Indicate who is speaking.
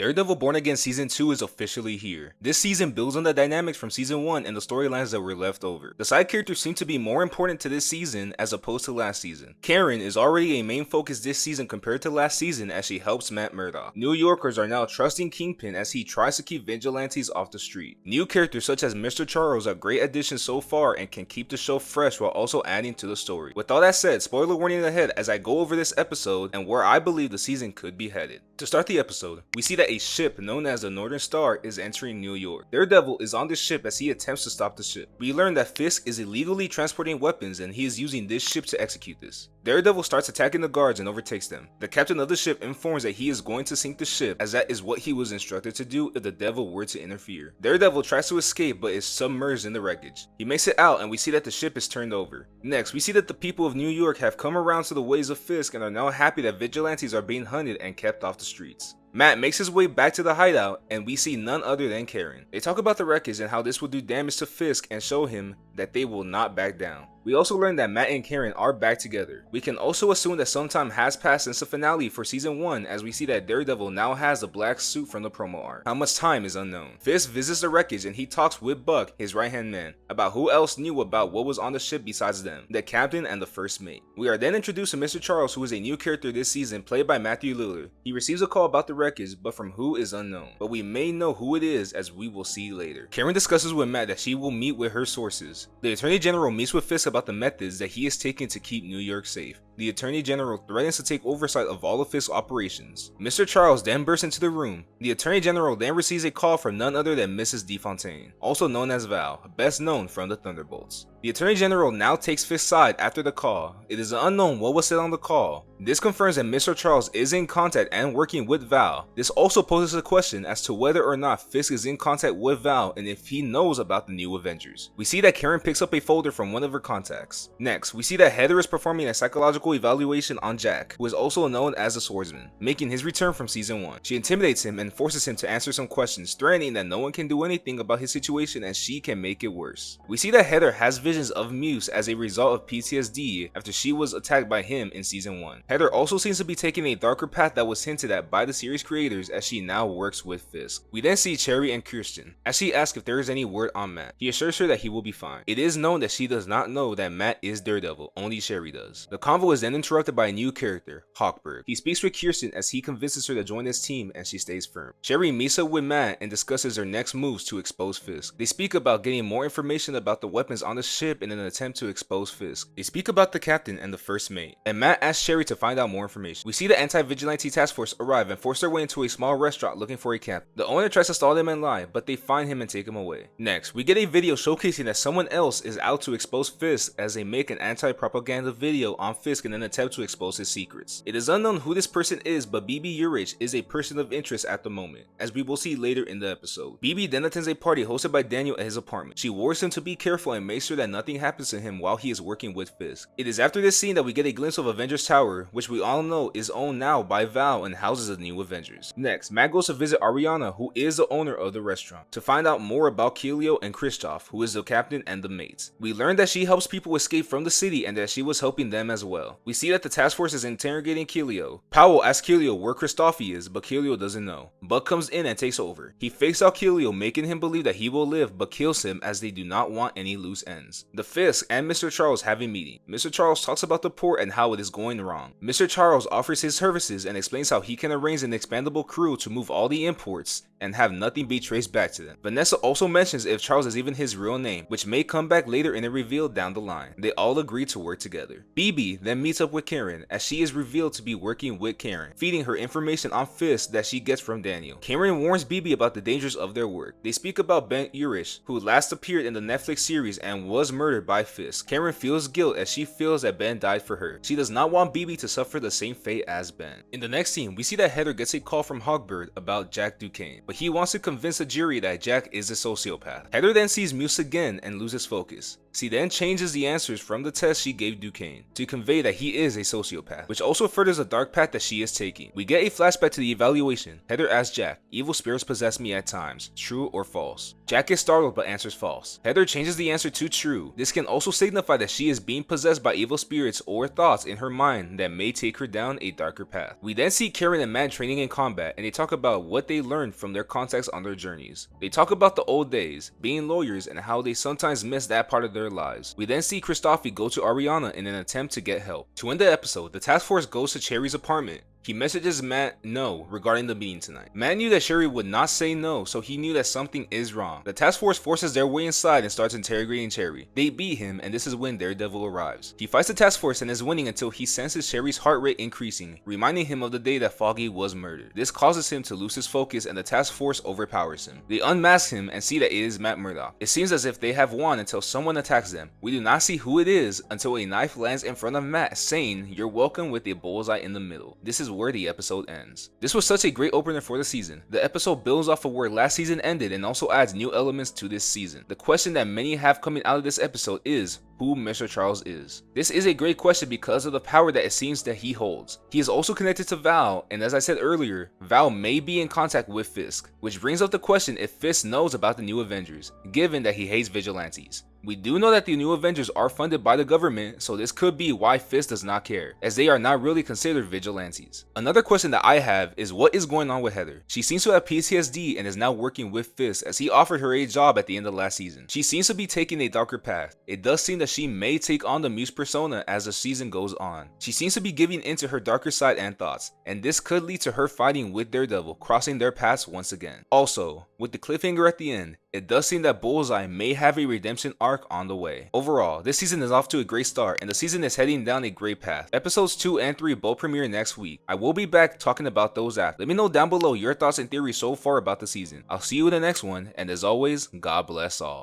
Speaker 1: Daredevil Born Again Season 2 is officially here. This season builds on the dynamics from Season 1 and the storylines that were left over. The side characters seem to be more important to this season as opposed to last season. Karen is already a main focus this season compared to last season as she helps Matt Murdock. New Yorkers are now trusting Kingpin as he tries to keep vigilantes off the street. New characters such as Mr. Charles are great additions so far and can keep the show fresh while also adding to the story. With all that said, spoiler warning ahead as I go over this episode and where I believe the season could be headed. To start the episode, we see that a ship known as the Northern Star is entering New York. Daredevil is on this ship as he attempts to stop the ship. We learn that Fisk is illegally transporting weapons and he is using this ship to execute this. Daredevil starts attacking the guards and overtakes them. The captain of the ship informs that he is going to sink the ship as that is what he was instructed to do if the devil were to interfere. Daredevil tries to escape but is submerged in the wreckage. He makes it out and we see that the ship is turned over. Next, we see that the people of New York have come around to the ways of Fisk and are now happy that vigilantes are being hunted and kept off the streets. Matt makes his way back to the hideout and we see none other than Karen. They talk about the wreckage and how this will do damage to Fisk and show him that they will not back down. We also learn that Matt and Karen are back together. We can also assume that some time has passed since the finale for season 1 as we see that Daredevil now has the black suit from the promo art. How much time is unknown. Fisk visits the wreckage and he talks with Buck, his right hand man, about who else knew about what was on the ship besides them, the captain and the first mate. We are then introduced to Mr. Charles, who is a new character this season played by Matthew Lillard. He receives a call about the wreckage but from who is unknown, but we may know who it is as we will see later. Karen discusses with Matt that she will meet with her sources. The Attorney General meets with Fisk about the methods that he is taking to keep New York safe. The Attorney General threatens to take oversight of all of Fisk's operations. Mr. Charles then bursts into the room. The Attorney General then receives a call from none other than Mrs. DeFontaine, also known as Val, best known from the Thunderbolts. The Attorney General now takes Fisk's side after the call. It is unknown what was said on the call. This confirms that Mr. Charles is in contact and working with Val. This also poses a question as to whether or not Fisk is in contact with Val and if he knows about the new Avengers. We see that Karen picks up a folder from one of her contacts. Next, we see that Heather is performing a psychological evaluation on Jack, who is also known as the Swordsman, making his return from season 1. She intimidates him and forces him to answer some questions, threatening that no one can do anything about his situation and she can make it worse. We see that Heather has visions of Muse as a result of PTSD after she was attacked by him in season 1. Heather also seems to be taking a darker path that was hinted at by the series creators as she now works with Fisk. We then see Cherry and Kirsten as she asks if there is any word on Matt. He assures her that he will be fine. It is known that she does not know that Matt is Daredevil, only Cherry does. The convo is then interrupted by a new character, Hawkberg. He speaks with Kirsten as he convinces her to join his team and she stays firm. Cherry meets up with Matt and discusses their next moves to expose Fisk. They speak about getting more information about the weapons on the ship in an attempt to expose Fisk. They speak about the captain and the first mate, and Matt asks Cherry to find out more information. We see the anti-vigilante task force arrive and force their way into a small restaurant looking for a captain. The owner tries to stall them and lie, but they find him and take him away. Next, we get a video showcasing that someone else is out to expose Fisk as they make an anti-propaganda video on Fisk in an attempt to expose his secrets. It is unknown who this person is, but BB Urich is a person of interest at the moment, as we will see later in the episode. BB then attends a party hosted by Daniel at his apartment. She warns him to be careful and makes sure that nothing happens to him while he is working with Fisk. It is after this scene that we get a glimpse of Avengers Tower, which we all know is owned now by Val and houses the new Avengers. Next, Matt goes to visit Ariana, who is the owner of the restaurant, to find out more about Kelio and Kristoff, who is the captain and the mates. We learn that she helps people escape from the city and that she was helping them as well. We see that the task force is interrogating Kelio. Powell asks Kelio where Kristoff is, but Kelio doesn't know. Buck comes in and takes over. He fakes out Kelio, making him believe that he will live, but kills him as they do not want any loose ends. The Fisk and Mr. Charles have a meeting. Mr. Charles talks about the port and how it is going wrong. Mr. Charles offers his services and explains how he can arrange an expandable crew to move all the imports and have nothing be traced back to them. Vanessa also mentions if Charles is even his real name, which may come back later in a reveal down the line. They all agree to work together. BB then meets up with Karen as she is revealed to be working with Karen, feeding her information on Fisk that she gets from Daniel. Karen warns BB about the dangers of their work. They speak about Ben Urich, who last appeared in the Netflix series and was murdered by Fisk. Karen feels guilt as she feels that Ben died for her. She does not want BB to suffer the same fate as Ben. In the next scene, we see that Heather gets a call from Hawkberg about Jack Duquesne, but he wants to convince the jury that Jack is a sociopath. Heather then sees Muse again and loses focus. She then changes the answers from the test she gave Duquesne to convey that he is a sociopath, which also furthers the dark path that she is taking. We get a flashback to the evaluation. Heather asks Jack, "Evil spirits possess me at times, true or false?" Jack is startled but answers false. Heather changes the answer to true. This can also signify that she is being possessed by evil spirits or thoughts in her mind that may take her down a darker path. We then see Karen and Matt training in combat, and they talk about what they learned from their contacts on their journeys. They talk about the old days, being lawyers, and how they sometimes miss that part of their lives. We then see Christophe go to Ariana in an attempt to get help. To end the episode, the task force goes to Cherry's apartment. He messages Matt no regarding the meeting tonight. Matt knew that Sherry would not say no, so he knew that something is wrong. The task force forces their way inside and starts interrogating Cherry. They beat him, and this is when Daredevil arrives. He fights the task force and is winning until he senses Sherry's heart rate increasing, reminding him of the day that Foggy was murdered. This causes him to lose his focus and the task force overpowers him. They unmask him and see that it is Matt Murdock. It seems as if they have won until someone attacks them. We do not see who it is until a knife lands in front of Matt, saying, "You're welcome," with a bullseye in the middle. This is where the episode ends. This was such a great opener for the season. The episode builds off of where last season ended and also adds new elements to this season. The question that many have coming out of this episode is who Mr. Charles is. This is a great question because of the power that it seems that he holds. He is also connected to Val, and as I said earlier, Val may be in contact with Fisk, which brings up the question if Fisk knows about the new Avengers, given that he hates vigilantes. We do know that the new Avengers are funded by the government, so this could be why Fisk does not care, as they are not really considered vigilantes. Another question that I have is what is going on with Heather? She seems to have PTSD and is now working with Fisk as he offered her a job at the end of last season. She seems to be taking a darker path. It does seem that she may take on the Muse persona as the season goes on. She seems to be giving into her darker side and thoughts, and this could lead to her fighting with Daredevil, crossing their paths once again. Also, with the cliffhanger at the end, it does seem that Bullseye may have a redemption arc on the way. Overall, this season is off to a great start, and the season is heading down a great path. Episodes 2 and 3 both premiere next week. I will be back talking about those after. Let me know down below your thoughts and theories so far about the season. I'll see you in the next one, and as always, God bless all.